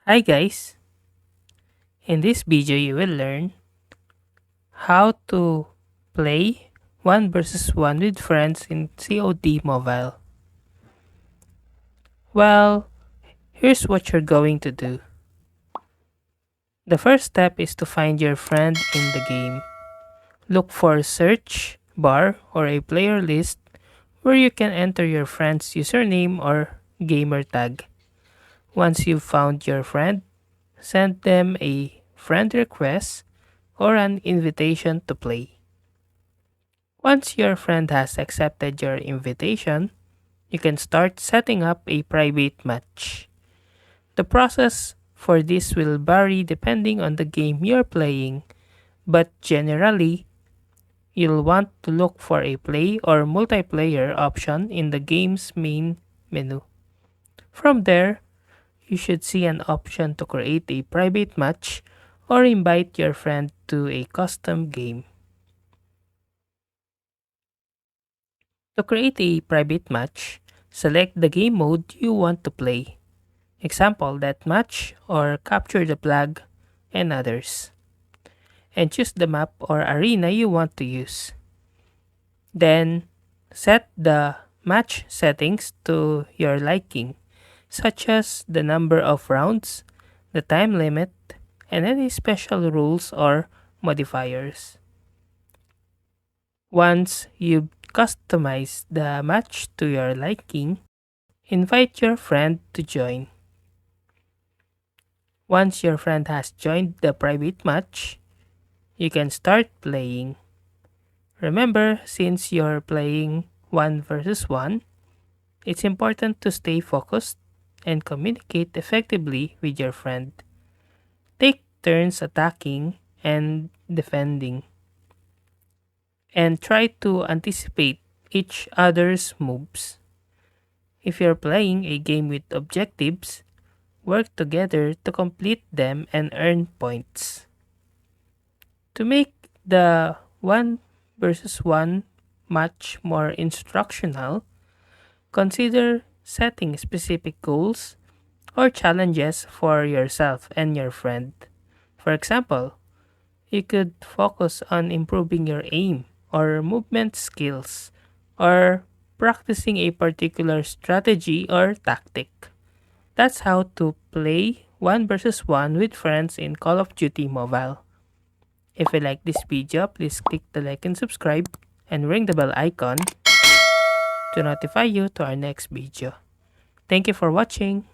Hi guys, in this video you will learn how to play 1 versus 1 with friends in COD Mobile. Well, here's what you're going to do. The first step is to find your friend in the game. Look for a search bar or a player list where you can enter your friend's username or gamer tag. Once you've found your friend, send them a friend request or an invitation to play. Once your friend has accepted your invitation, you can start setting up a private match. The process for this will vary depending on the game you're playing, but generally, you'll want to look for a play or multiplayer option in the game's main menu. From there, you should see an option to create a private match or invite your friend to a custom game. To create a private match, select the game mode you want to play. Example, deathmatch or capture the flag and others. And choose the map or arena you want to use. Then, set the match settings to your liking, such as the number of rounds, the time limit, and any special rules or modifiers. Once you've customized the match to your liking, invite your friend to join. Once your friend has joined the private match, you can start playing. Remember, since you're playing 1 versus 1, it's important to stay focused and communicate effectively with your friend. Take turns attacking and defending, and try to anticipate each other's moves. If you're playing a game with objectives, work together to complete them and earn points. To make the 1 versus 1 match more instructional, consider setting specific goals or challenges for yourself and your friend. For example, you could focus on improving your aim or movement skills or practicing a particular strategy or tactic. That's how to play 1 versus 1 with friends in Call of Duty Mobile. If you like this video, please click the like and subscribe and ring the bell icon to notify you to our next video. Thank you for watching.